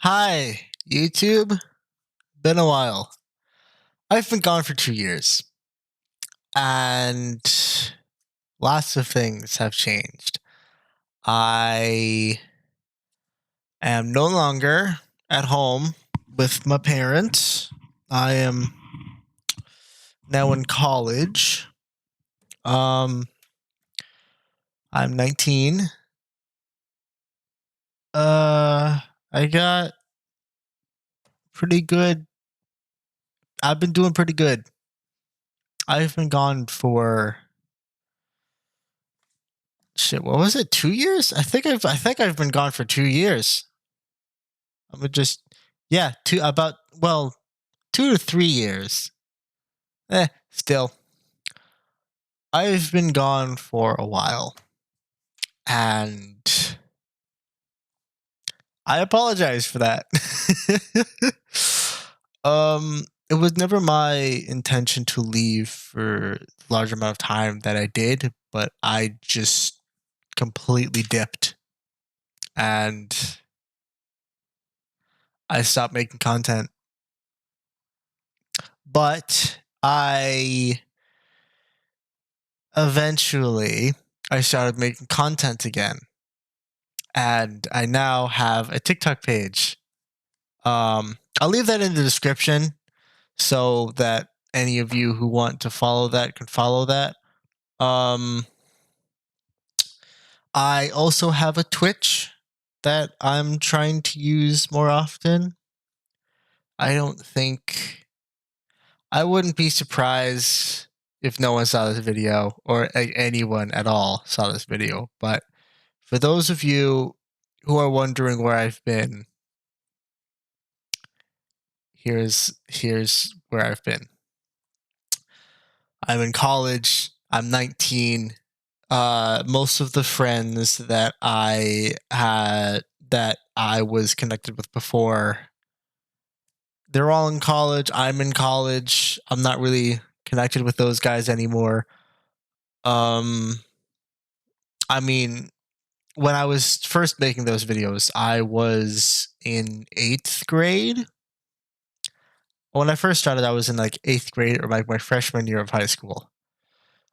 Hi, YouTube. Been a while. I've been gone for 2 years, and lots of things have changed. I am no longer at home with my parents. I am now in college. Um, I'm 19. I got pretty good. I've been doing pretty good. I've been gone for shit. What was it? 2 years? I think I've been gone for 2 years. I'm gonna just yeah, 2 to 3 years. Still, I've been gone for a while, and I apologize for that. It was never my intention to leave for the large amount of time that I did, but I just completely dipped and I stopped making content. But eventually I started making content again, and I now have a TikTok page. I'll leave that in the description so that any of you who want to follow that can follow that. Um, I also have a Twitch that I'm trying to use more often. I don't think I wouldn't be surprised if no one saw this video or anyone at all saw this video. But for those of you who are wondering where I've been, here's where I've been. I'm in college. I'm 19. Most of the friends that I was connected with before, they're all in college. I'm in college. I'm not really connected with those guys anymore. Um, I mean, when I was first making those videos, I was in 8th grade. When I first started, I was in like 8th grade or like my freshman year of high school.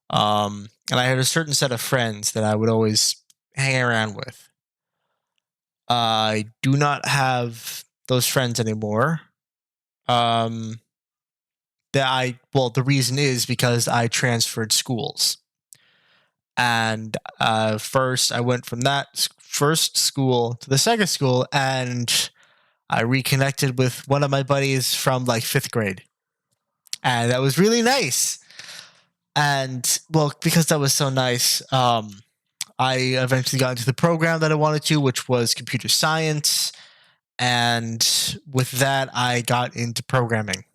And I had a certain set of friends that I would always hang around with. I do not have those friends anymore. Um, the reason is because I transferred schools, and first I went from that first school to the second school, and I reconnected with one of my buddies from like 5th grade, and that was really nice. And well, because that was so nice, I eventually got into the program that I wanted to, which was computer science. And with that, I got into programming.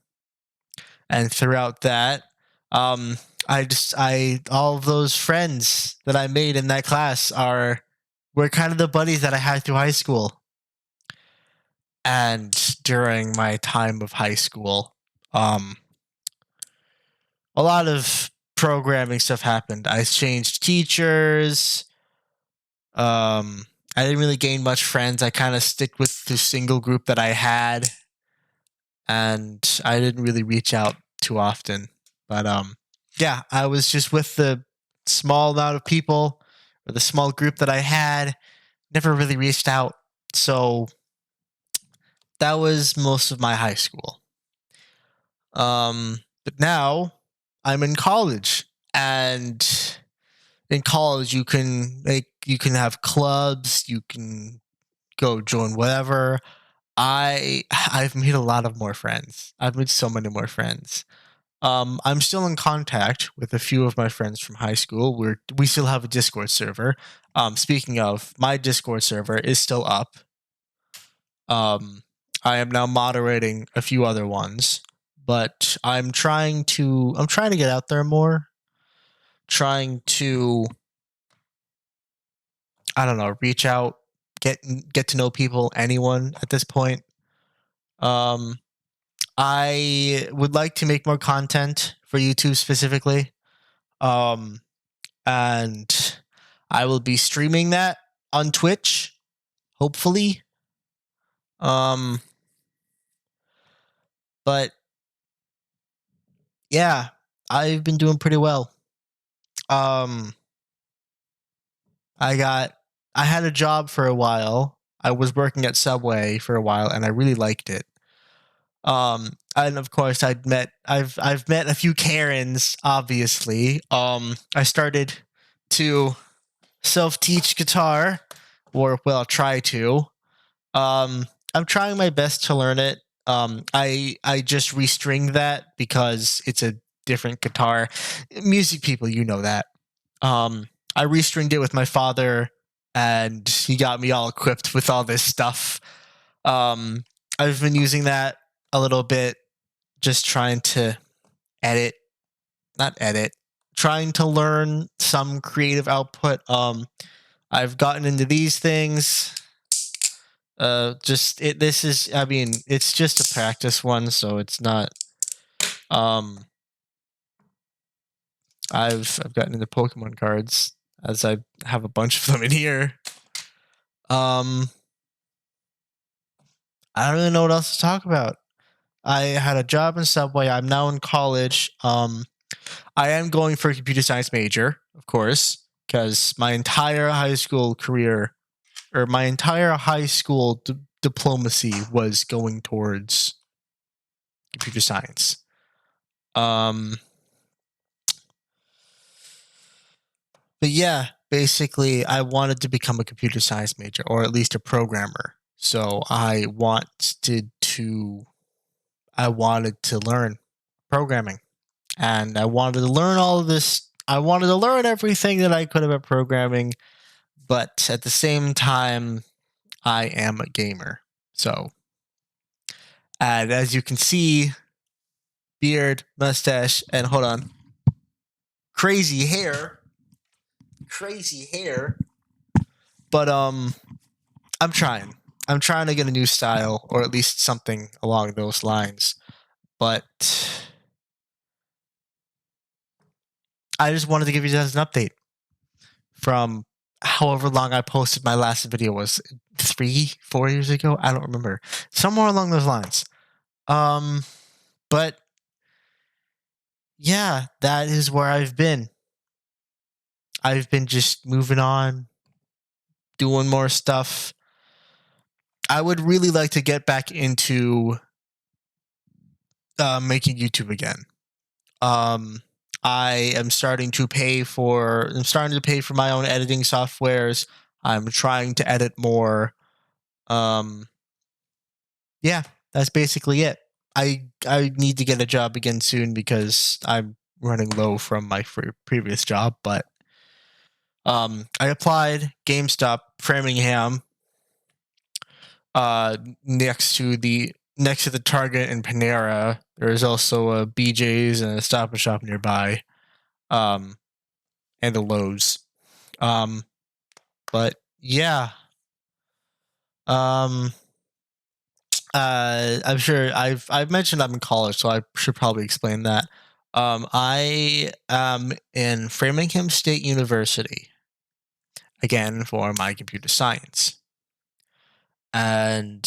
And throughout that, um, all of those friends that I made in that class were kind of the buddies that I had through high school. And during my time of high school, um, a lot of programming stuff happened. I changed teachers. I didn't really gain much friends. I kind of stick with the single group that I had, and I didn't really reach out too often. But yeah, I was just with the small amount of people or the small group that I had. Never really reached out. So that was most of my high school. But now I'm in college, and in college you can have clubs, you can go join whatever. I've made a lot of more friends. I've made so many more friends. I'm still in contact with a few of my friends from high school. We still have a Discord server. Speaking of, my Discord server is still up. Um, I am now moderating a few other ones, but I'm trying to get out there more. Trying to, I don't know, reach out, get get to know people, anyone at this point. Um, I would like to make more content for YouTube specifically. Um, and I will be streaming that on Twitch, hopefully. Um, but yeah, I've been doing pretty well. Um, I got I had a job for a while. I was working at Subway for a while, and I really liked it. And of course, I've met a few Karens. Obviously, I started to self teach guitar, or well, try to. I'm trying my best to learn it. I just restringed that because it's a different guitar. Music people, you know that. Um, I restringed it with my father, and he got me all equipped with all this stuff. Um, I've been using that a little bit, just trying to edit, not edit, trying to learn some creative output. I've gotten into these things. Just it. This is. I mean, it's just a practice one, so it's not. Um, I've gotten into Pokemon cards, as I have a bunch of them in here. Um, I don't really know what else to talk about. I had a job in Subway. I'm now in college. I am going for a computer science major, of course, because my entire high school career, or my entire high school diplomacy, was going towards computer science. But yeah, basically, I wanted to become a computer science major, or at least a programmer. So I wanted to learn programming, and I wanted to learn all of this. I wanted to learn everything that I could about programming, but at the same time, I am a gamer. So, and as you can see, beard, mustache, and hold on, crazy hair. But I'm trying. I'm trying to get a new style, or at least something along those lines. But I just wanted to give you guys an update from however long I posted my last video was 3-4 years ago. I don't remember. Somewhere along those lines. But yeah, that is where I've been. I've been just moving on, doing more stuff. I would really like to get back into making YouTube again. I am starting to pay for my own editing softwares. I'm trying to edit more. Yeah, that's basically it. I need to get a job again soon because I'm running low from my previous job, but I applied GameStop Framingham next to the Target and Panera. There's also a BJ's and a Stop and Shop nearby. And a Lowe's. But yeah. I'm sure I've mentioned I'm in college, so I should probably explain that. I am in Framingham State University again for my computer science, and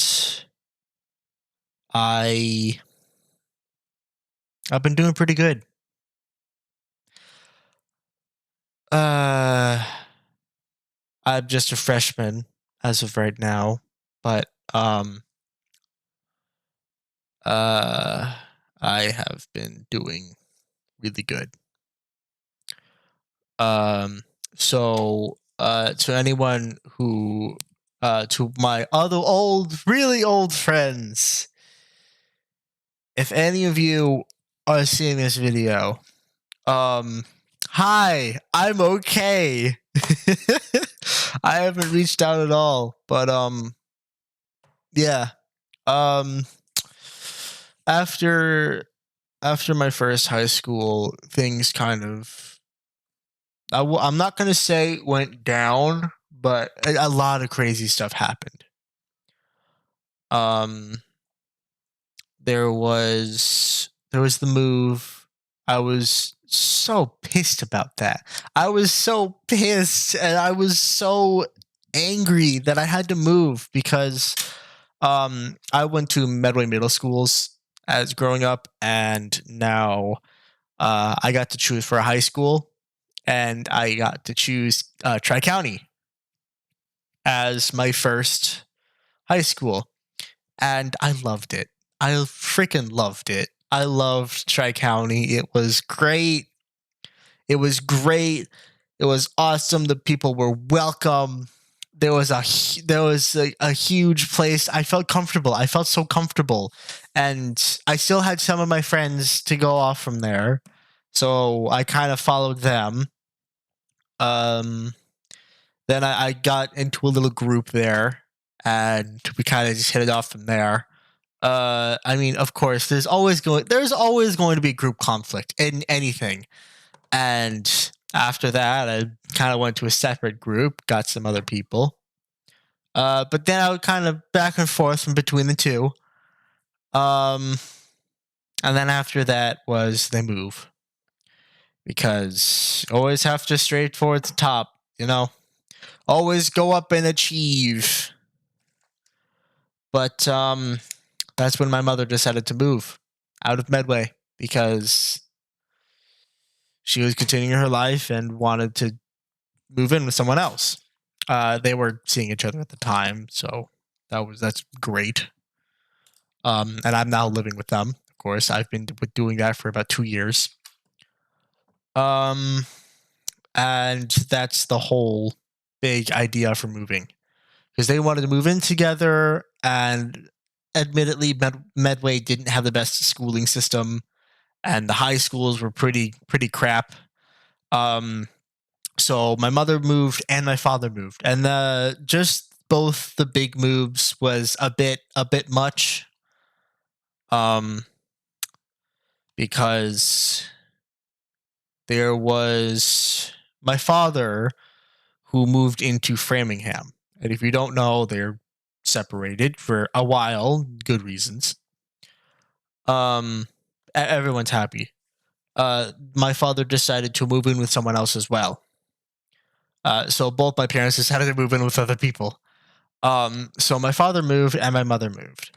I've been doing pretty good. I'm just a freshman as of right now, but I have been doing really good. So to anyone who to my other really old friends, if any of you are seeing this video, hi, I'm okay. I haven't reached out at all, but yeah. After my first high school, things kind of I'm not gonna say went down, but a lot of crazy stuff happened. There was the move. I was so pissed about that. I was so pissed, and I was so angry that I had to move because I went to Medway Middle Schools as growing up, and now I got to choose for a high school, and I got to choose Tri County as my first high school, and I loved it. I freaking loved it. I loved Tri County. It was great. It was great. It was awesome. The people were welcome. There was a huge place. I felt comfortable. I felt so comfortable, and I still had some of my friends to go off from there, so I kind of followed them. Um, then I got into a little group there, and we kind of just hit it off from there. I mean, of course, there's always going to be group conflict in anything. And after that, I kind of went to a separate group, got some other people. But then I would kind of back and forth from between the two. Um, and then after that was the move, because always have to straight forward to top, you know? Always go up and achieve. But that's when my mother decided to move out of Medway because she was continuing her life and wanted to move in with someone else. They were seeing each other at the time, so that's great. And I'm now living with them. Of course, I've been doing that for about 2 years. And that's the whole big idea for moving, because they wanted to move in together, and admittedly, Medway didn't have the best schooling system, and the high schools were pretty crap. So my mother moved and my father moved, and just both the big moves was a bit much. Because there was my father who moved into Framingham, and if you don't know, they're separated for a while, good reasons. Everyone's happy. My father decided to move in with someone else as well. So both my parents decided to move in with other people. So my father moved and my mother moved.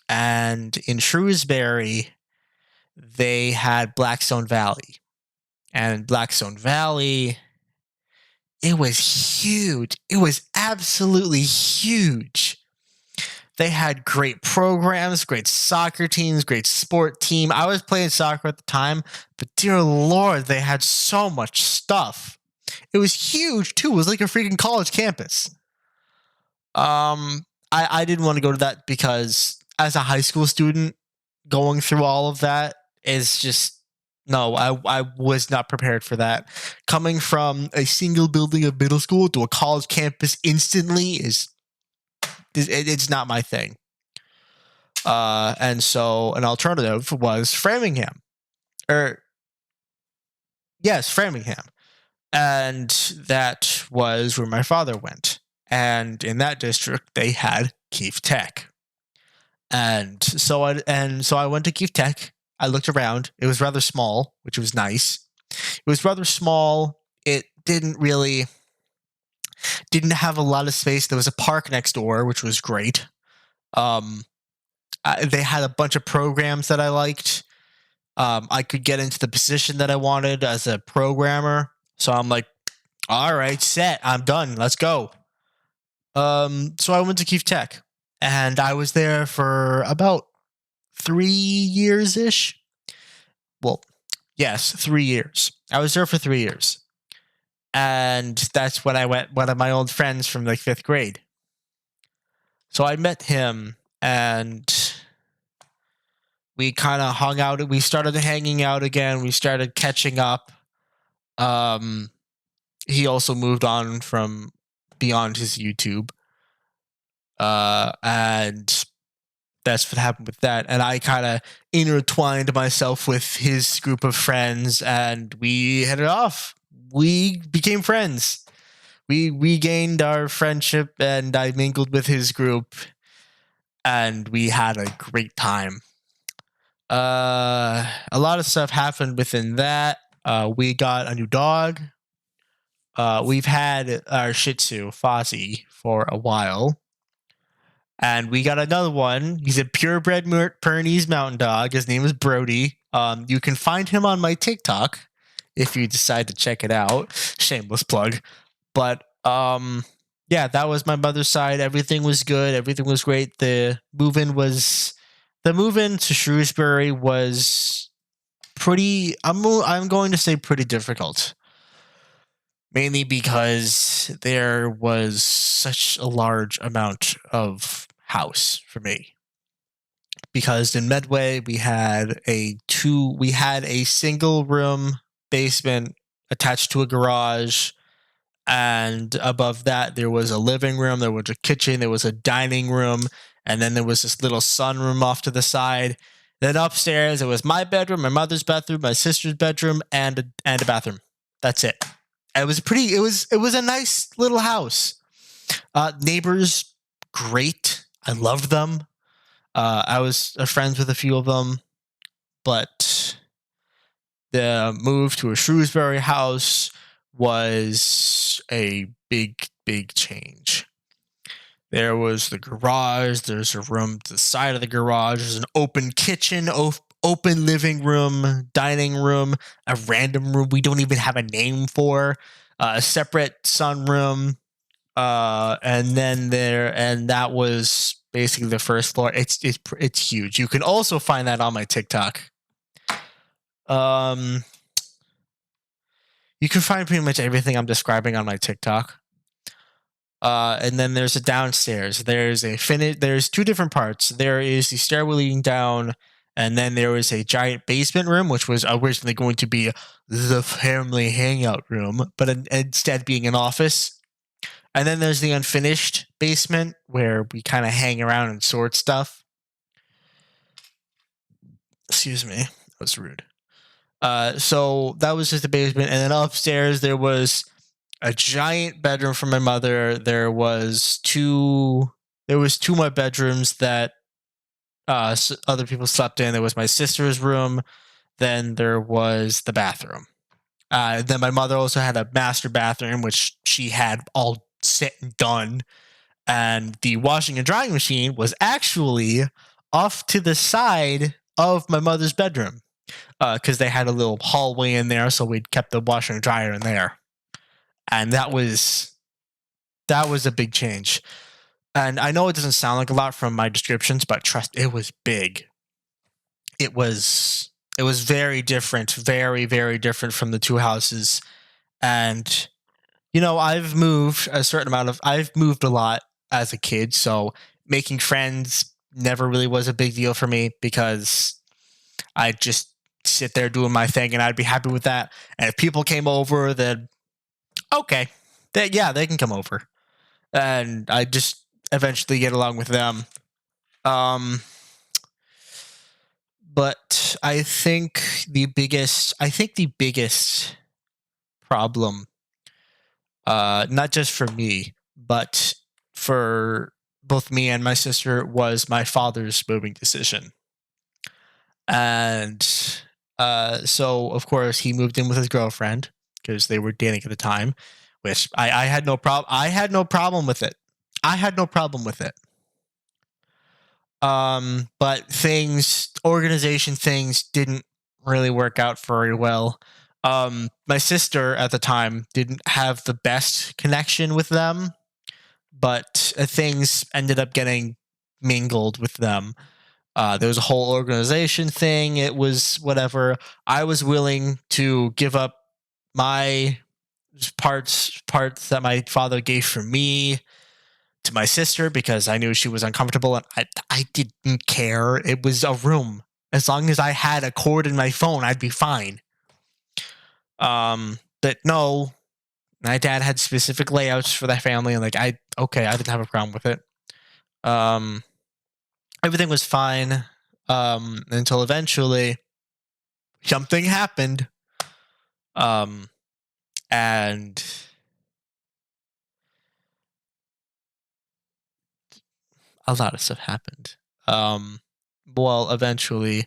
And in Shrewsbury, they had Blackstone Valley. And Blackstone Valley, it was huge. It was absolutely huge. They had great programs, great soccer teams, great sport team. I was playing soccer at the time, but dear Lord, they had so much stuff. It was huge too. It was like a freaking college campus. I didn't want to go to that because as a high school student, going through all of that is just no. I was not prepared for that. Coming from a single building of middle school to a college campus instantly it's not my thing. And so an alternative was Framingham, or yes, Framingham. And that was where my father went. And in that district, they had Keefe Tech. And so I went to Keefe Tech. I looked around. It was rather small, which was nice. It was rather small. It didn't have a lot of space. There was a park next door, which was great. They had a bunch of programs that I liked. I could get into the position that I wanted as a programmer. So I'm like, all right, set. I'm done. Let's go. So I went to Keefe Tech, and I was there for about 3 years ish. Well, yes, 3 years. I was there for 3 years. And that's when I met one of my old friends from like 5th grade. So I met him, and we kind of hung out. We started hanging out again. We started catching up. He also moved on from beyond his YouTube. And that's what happened with that. And I kind of intertwined myself with his group of friends, and we hit it off. We became friends. We regained our friendship, and I mingled with his group, and we had a great time. A lot of stuff happened within that. We got a new dog. We've had our Shih Tzu, Fozzie, for a while. And we got another one. He's a purebred Pyrenees Mountain Dog. His name is Brody. You can find him on my TikTok if you decide to check it out. Shameless plug. But yeah, that was my mother's side. Everything was good. Everything was great. The move-in to Shrewsbury was pretty. I'm going to say pretty difficult. Mainly because there was such a large amount of house for me. Because in Medway we had a single room basement attached to a garage, and above that there was a living room, there was a kitchen, there was a dining room, and then there was this little sunroom off to the side. Then upstairs it was my bedroom, my mother's bedroom, my sister's bedroom, and a bathroom. That's it. It was a nice little house. Neighbors, great. I loved them. I was friends with a few of them, but the move to a Shrewsbury house was a big, big change. There was the garage. There's a room to the side of the garage. There's an open kitchen, open living room, dining room, a random room we don't even have a name for, a separate sunroom, and that was basically the first floor. It's huge. You can also find that on my TikTok. You can find pretty much everything I'm describing on my TikTok. And then there's a downstairs. There's two different parts. There is the stairwell leading down, and then there was a giant basement room, which was originally going to be the family hangout room, but instead being an office. And then there's the unfinished basement where we kind of hang around and sort stuff. Excuse me, that was rude. So that was just the basement, and then upstairs there was a giant bedroom for my mother. There was two more bedrooms that other people slept in. There was my sister's room. Then there was the bathroom. Then my mother also had a master bathroom, which she had all set and done. And the washing and drying machine was actually off to the side of my mother's bedroom, because they had a little hallway in there, so we'd kept the washer and dryer in there. And that was a big change. And I know it doesn't sound like a lot from my descriptions, but trust, it was big. It was very different, very, very different from the two houses. And I've moved a lot as a kid, so making friends never really was a big deal for me, because I just sit there doing my thing and I'd be happy with that. And if people came over, then okay, they can come over, and I just eventually get along with them. But I think the biggest problem, not just for me, but for both me and my sister, was my father's moving decision. And so of course he moved in with his girlfriend because they were dating at the time, which I had no problem. I had no problem with it. But organization things didn't really work out very well. My sister at the time didn't have the best connection with them, but things ended up getting mingled with them. There was a whole organization thing. It was whatever. I was willing to give up my parts that my father gave for me to my sister because I knew she was uncomfortable, and I didn't care. It was a room. As long as I had a cord in my phone, I'd be fine. But no, my dad had specific layouts for that family, and I didn't have a problem with it. Everything was fine until eventually something happened. And a lot of stuff happened. Well, eventually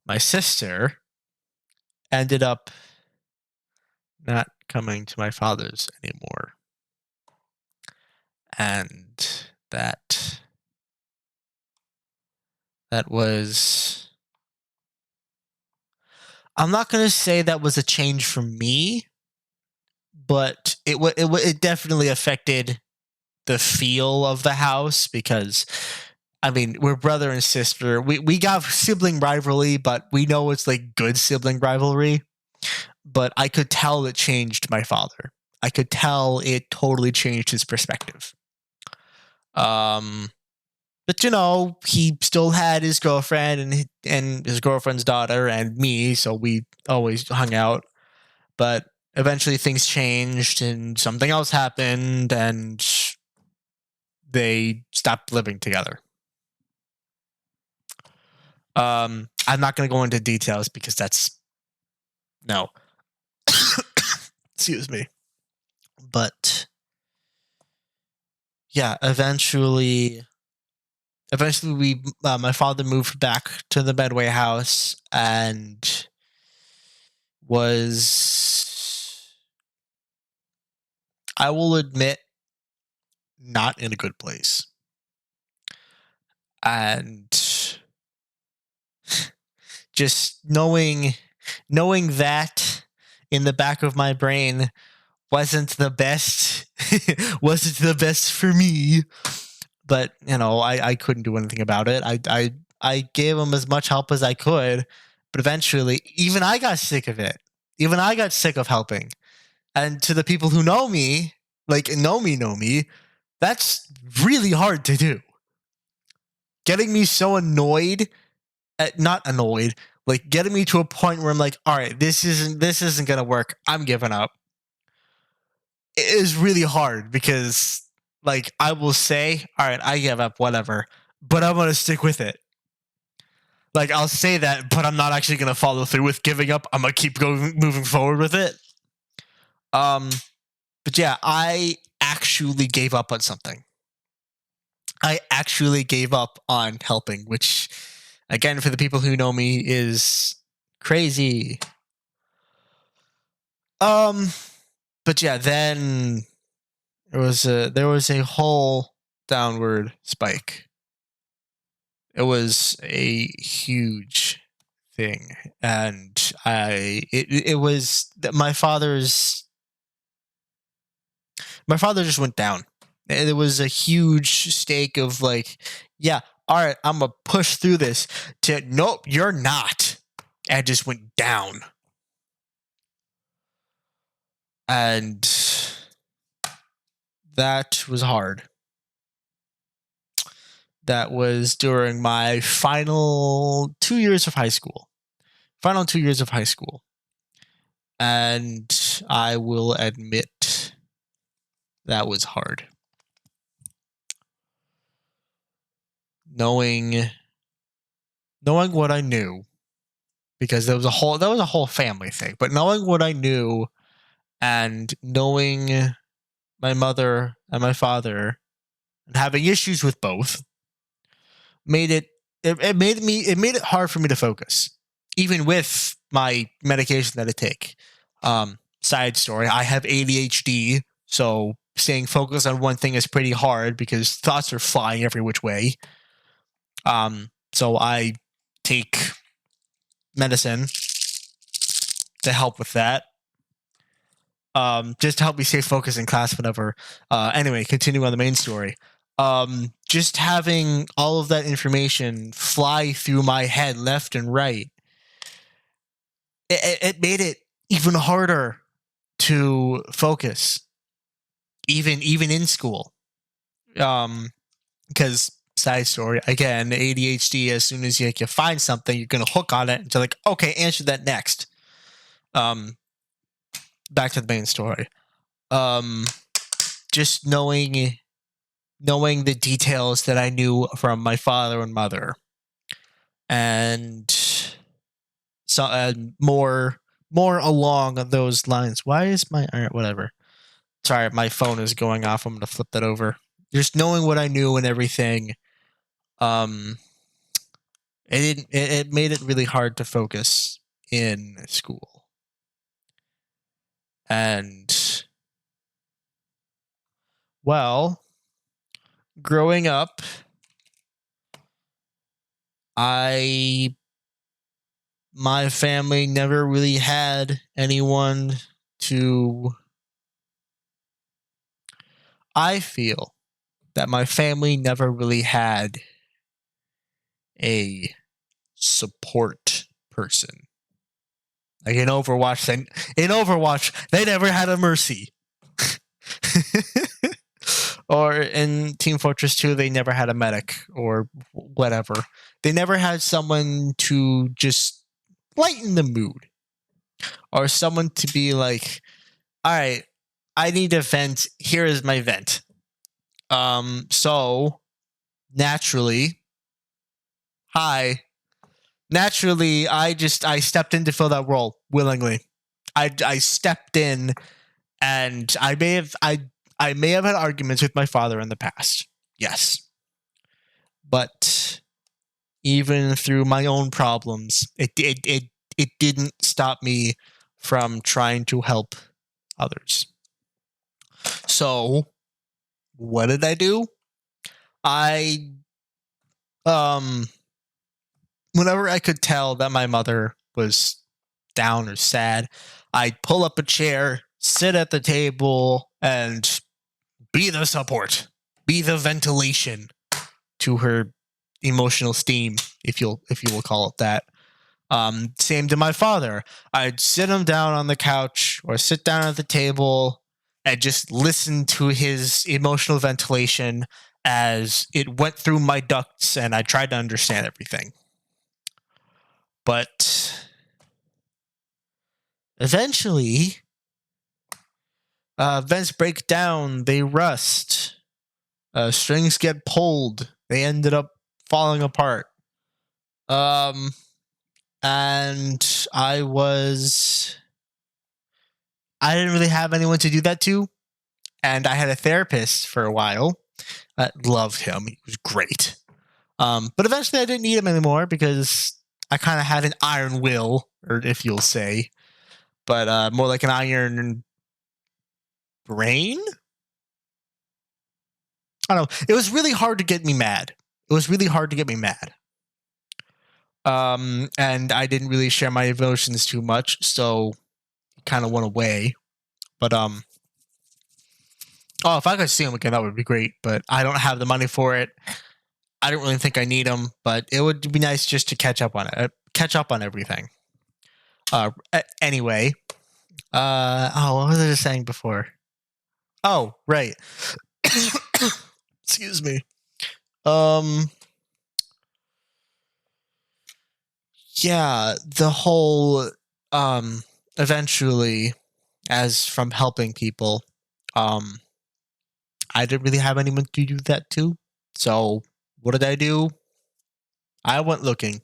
my sister ended up not coming to my father's anymore. And that that was, I'm not going to say that was a change for me, but it definitely affected the feel of the house because I mean, we're brother and sister. We got sibling rivalry, but we know it's like good sibling rivalry. But I could tell it changed my father. I could tell it totally changed his perspective. Um, but you know, he still had his girlfriend and his girlfriend's daughter and me, so we always hung out. But eventually things changed and something else happened and they stopped living together. I'm not going to go into details because that's no. Excuse me. But yeah, eventually we my father moved back to the Medway house and was, I will admit, not in a good place. And just knowing that in the back of my brain wasn't the best wasn't the best for me, but you know, I couldn't do anything about it. I gave him as much help as I could, but eventually even I got sick of it. Even I got sick of helping. And to the people who know me, like know me, that's really hard to do. Getting me so annoyed, not annoyed, like getting me to a point where I'm like, all right, this isn't gonna work. I'm giving up. It is really hard because like I will say, all right, I give up, whatever, but I'm gonna stick with it. Like I'll say that, but I'm not actually gonna follow through with giving up. I'm gonna keep going, moving forward with it. Um, but yeah, I actually gave up on something. I actually gave up on helping, which, again, for the people who know me, is crazy. Um, but yeah, then there was a whole downward spike. It was a huge thing, and it was my father just went down. There was a huge stake of like, yeah, all right, I'm gonna push through this. To nope, you're not, and just went down. And that was hard. That was during my final 2 years of high school. Final 2 years of high school. And I will admit that was hard. Knowing what I knew, because there was a whole family thing, but knowing what I knew and knowing my mother and my father and having issues with both made it hard for me to focus, even with my medication that I take. Side story: I have ADHD, so staying focused on one thing is pretty hard because thoughts are flying every which way. So I take medicine to help with that. Just to help me stay focused in class whenever. Anyway, continuing on the main story. Just having all of that information fly through my head left and right, it made it even harder to focus, even in school. Because side story again, ADHD. As soon as you find something, you're gonna hook on it and you're like, okay, answer that next. Um, Back to the main story. Um, just knowing the details that I knew from my father and mother, and so more along those lines. Why is my all right, whatever? Sorry, my phone is going off. I'm gonna flip that over. Just knowing what I knew and everything, um, it made it really hard to focus in school, and well, growing up, I my family never really had anyone to. I feel that my family never really had a support person. Like in Overwatch, they never had a Mercy. Or in Team Fortress 2, they never had a medic or whatever. They never had someone to just lighten the mood, or someone to be like, all right, I need a vent. Here is my vent. So naturally, naturally, I stepped in to fill that role willingly. I stepped in, and I may have had arguments with my father in the past. Yes. But even through my own problems, it didn't stop me from trying to help others. So, what did I do? I whenever I could tell that my mother was down or sad, I'd pull up a chair, sit at the table, and be the support, be the ventilation to her emotional steam, if you will call it that. Same to my father. I'd sit him down on the couch or sit down at the table and just listen to his emotional ventilation as it went through my ducts, and I tried to understand everything. But eventually, vents break down, they rust, strings get pulled, they ended up falling apart. And I didn't really have anyone to do that to. And I had a therapist for a while. I loved him. He was great. But eventually I didn't need him anymore because I kind of had an iron will, or if you'll say, but more like an iron brain. I don't know. It was really hard to get me mad. And I didn't really share my emotions too much, so it kind of went away. But oh, if I could see him again, that would be great. But I don't have the money for it. I don't really think I need him, but it would be nice just to catch up on everything. Anyway, what was I just saying before? Oh, right. Excuse me. Yeah, the whole eventually, as from helping people, I didn't really have anyone to do that to. So what did I do? I went looking,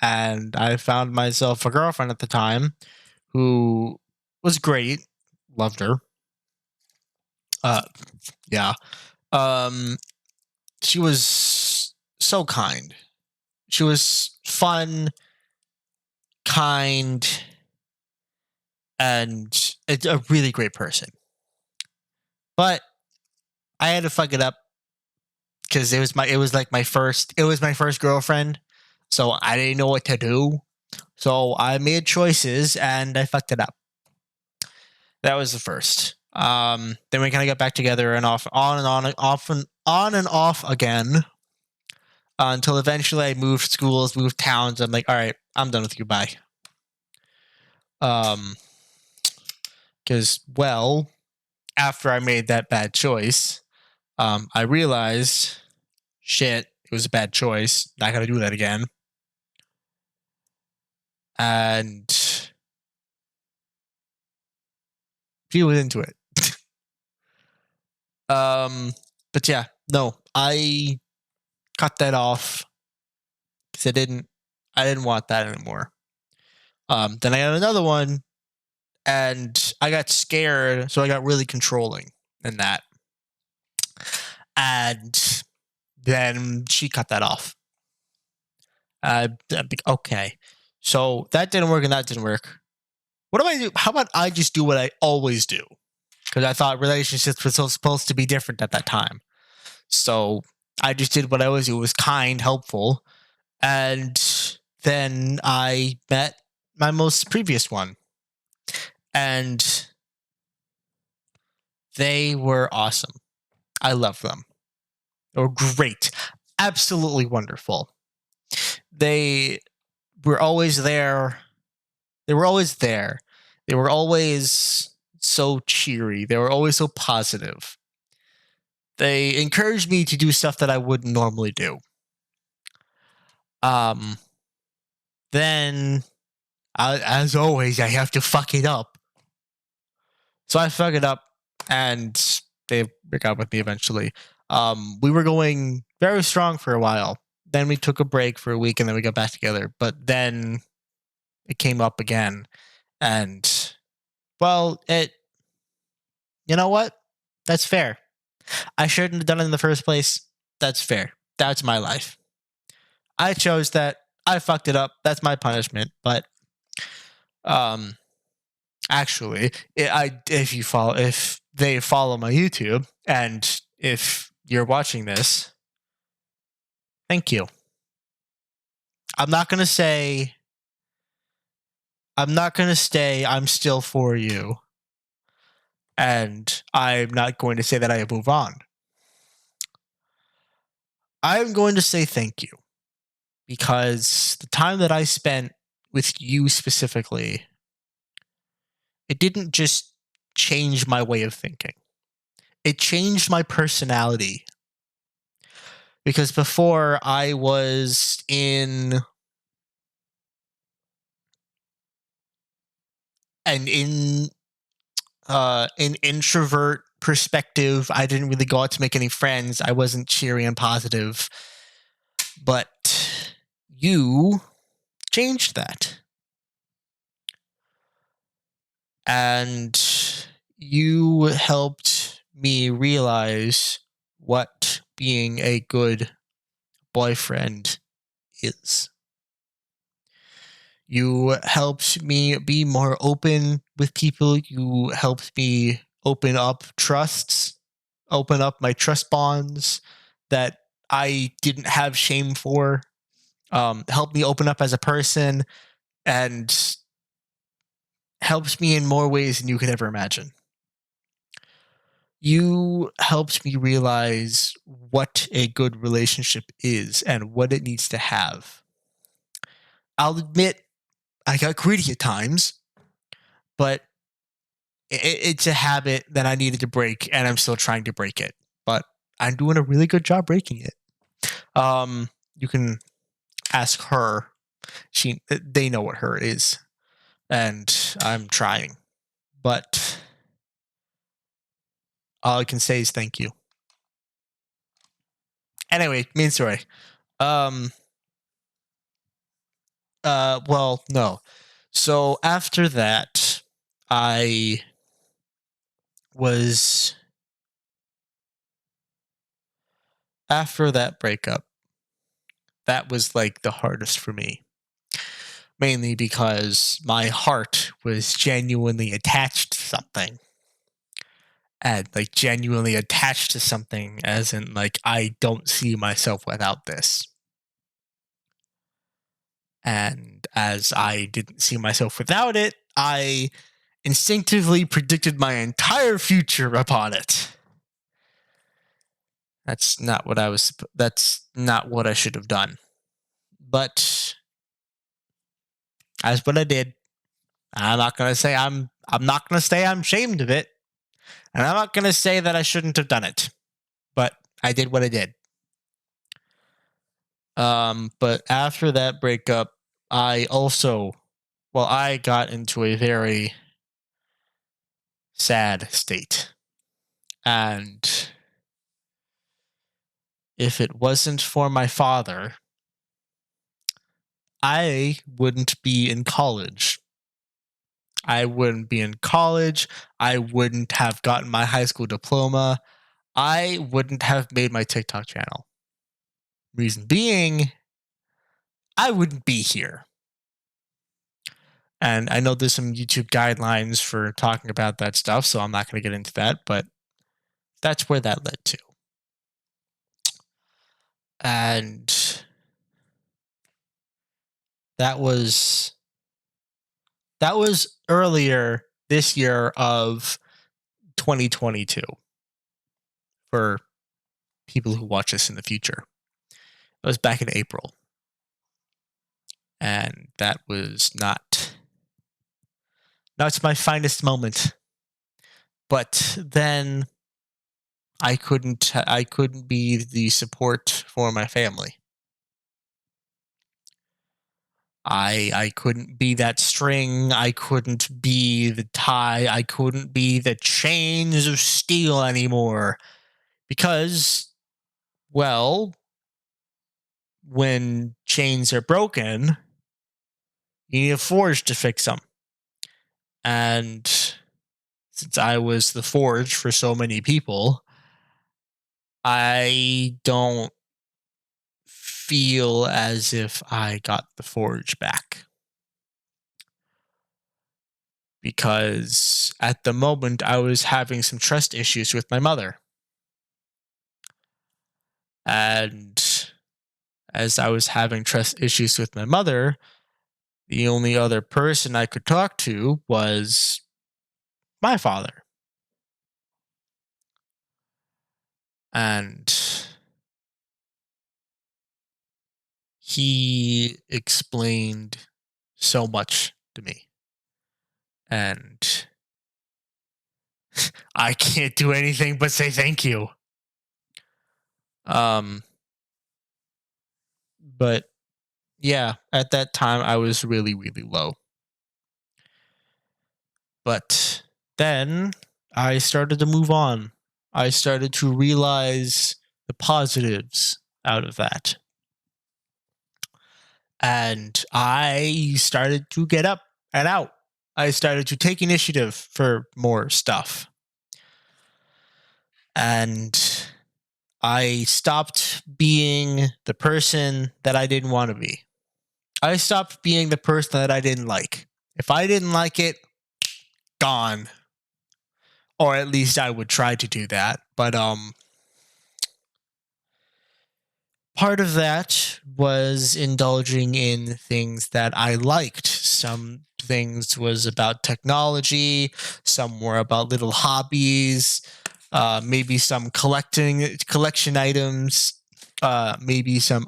and I found myself a girlfriend at the time who was great. Loved her. Yeah. She was so kind. She was fun, kind, and a really great person. But I had to fuck it up because it was my first girlfriend, so I didn't know what to do. So I made choices and I fucked it up. That was the first. Then we kind of got back together and on and off again, until eventually I moved schools, moved towns. I'm like, all right, I'm done with you. Bye. Because after I made that bad choice, I realized, shit, it was a bad choice. Not gonna do that again. And she was into it. But yeah, no, I cut that off because I didn't want that anymore. Then I had another one, and I got scared, so I got really controlling in that. And then she cut that off. Okay, so that didn't work and that didn't work. What do I do? How about I just do what I always do? Because I thought relationships were supposed to be different at that time. So I just did what I always do. It was kind, helpful, And then I met my most previous one. And they were awesome. I love them. They were great. Absolutely wonderful. They were always there. They were always there. They were always so cheery. They were always so positive. They encouraged me to do stuff that I wouldn't normally do. Then, as always, I have to fuck it up. So I fuck it up, and they broke up with me eventually. We were going very strong for a while. Then we took a break for a week, and then we got back together. But then it came up again, and well, you know what? That's fair. I shouldn't have done it in the first place. That's fair. That's my life. I chose that. I fucked it up. That's my punishment. But actually, if they follow my YouTube, and if you're watching this, thank you. I'm not gonna say I'm still for you, and I'm not going to say that I move on. I'm going to say thank you, because the time that I spent with you specifically, it didn't just change my way of thinking. It changed my personality. Because before I was in an introvert perspective, I didn't really go out to make any friends. I wasn't cheery and positive. But you changed that. And you helped me realize what being a good boyfriend is. You helped me be more open with people. You helped me open up my trust bonds that I didn't have shame for. Helped me open up as a person, and helps me in more ways than you could ever imagine. You helped me realize what a good relationship is and what it needs to have. I'll admit, I got greedy at times, but it's a habit that I needed to break, and I'm still trying to break it. But I'm doing a really good job breaking it. You can ask her. They know what her is, and I'm trying. But all I can say is thank you. Anyway, main story. Well, no. So after that, I was after that breakup. That was like the hardest for me. Mainly because my heart was genuinely attached to something. And like genuinely attached to something, as in like I don't see myself without this. And as I didn't see myself without it, I instinctively predicted my entire future upon it. That's not what I should have done. But that's what I did. I'm not gonna say I'm ashamed of it. And I'm not gonna say that I shouldn't have done it. But I did what I did. But after that breakup, I got into a very sad state. And if it wasn't for my father, I wouldn't be in college. I wouldn't be in college. I wouldn't have gotten my high school diploma. I wouldn't have made my TikTok channel. Reason being, I wouldn't be here. And I know there's some YouTube guidelines for talking about that stuff, so I'm not going to get into that, but that's where that led to. And That was earlier this year of 2022 for people who watch this in the future. It was back in April. And that was not my finest moment. But then I couldn't be the support for my family. I couldn't be that string. I couldn't be the tie. I couldn't be the chains of steel anymore. Because, well, when chains are broken, you need a forge to fix them. And since I was the forge for so many people, I don't feel as if I got the forge back. Because at the moment, I was having some trust issues with my mother. And as I was having trust issues with my mother, the only other person I could talk to was my father. And he explained so much to me. And I can't do anything but say thank you. But yeah, at that time I was really, really low. But then I started to move on. I started to realize the positives out of that. And I started to get up and out. I started to take initiative for more stuff. And I stopped being the person that I didn't want to be. I stopped being the person that I didn't like. If I didn't like it, gone. Or at least I would try to do that. But part of that was indulging in things that I liked. Some things was about technology, some were about little hobbies, maybe some collection items, maybe some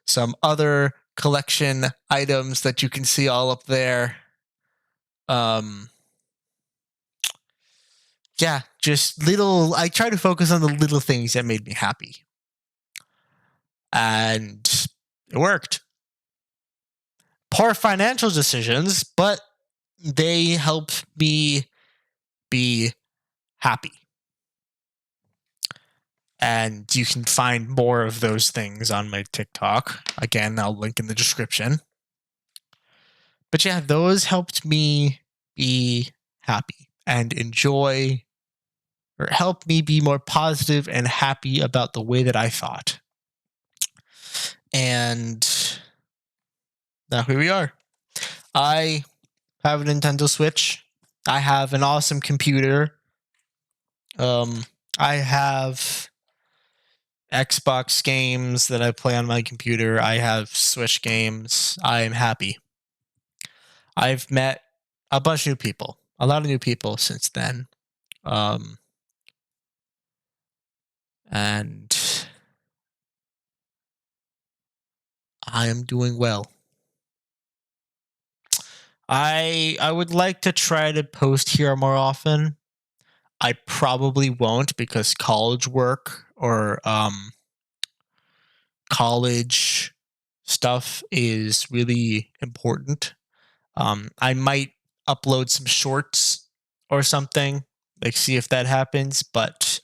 some other collection items that you can see all up there. Yeah, just little. I try to focus on the little things that made me happy. And it worked. Poor financial decisions, but they helped me be happy. And you can find more of those things on my TikTok. Again, I'll link in the description. But yeah, those helped me be happy and enjoy, or help me be more positive and happy about the way that I thought. And now here we are. I have a Nintendo Switch. I have an awesome computer. I have Xbox games that I play on my computer. I have Switch games. I am happy. I've met a bunch of new people, a lot of new people since then. And I am doing well. I would like to try to post here more often. I probably won't because college work or college stuff is really important. I might upload some shorts or something, like see if that happens. But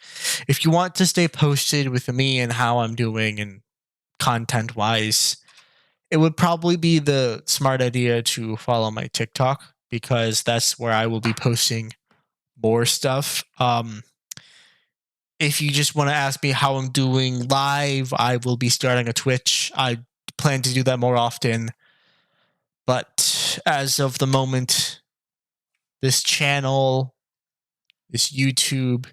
if you want to stay posted with me and how I'm doing and content wise, it would probably be the smart idea to follow my TikTok because that's where I will be posting more stuff. If you just want to ask me how I'm doing live, I will be starting a Twitch. I plan to do that more often. But as of the moment, this channel, this YouTube,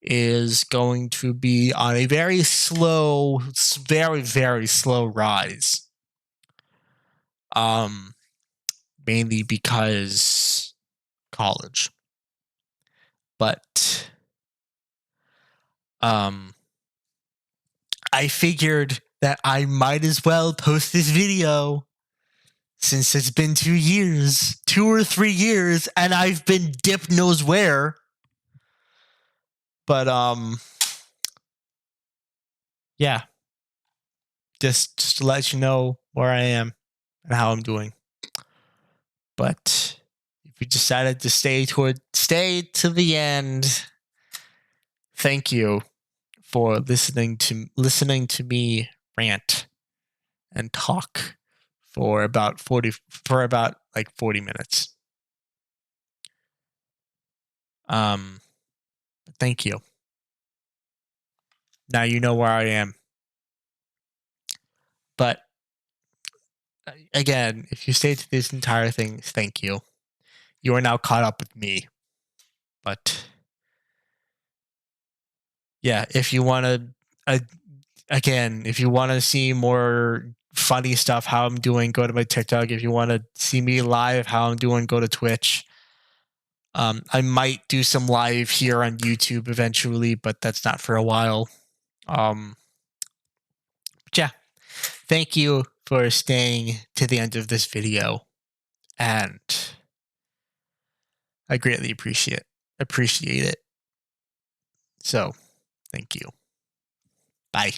is going to be on a very slow, very, very slow rise. mainly because college. But I figured that I might as well post this video since it's been 2 years, 2 or 3 years, and I've been dip knows where. But yeah, just to let you know where I am and how I'm doing. But if you decided to stay to the end, thank you for listening to me rant and talk for about 40 minutes. Thank you. Now you know where I am. But again, if you stayed to this entire thing, thank you. You are now caught up with me. But yeah, if you want to, again, if you want to see more funny stuff, how I'm doing, go to my TikTok. If you want to see me live, how I'm doing, go to Twitch. I might do some live here on YouTube eventually, but that's not for a while. Yeah, thank you for staying to the end of this video, and I greatly appreciate it. So, thank you. Bye.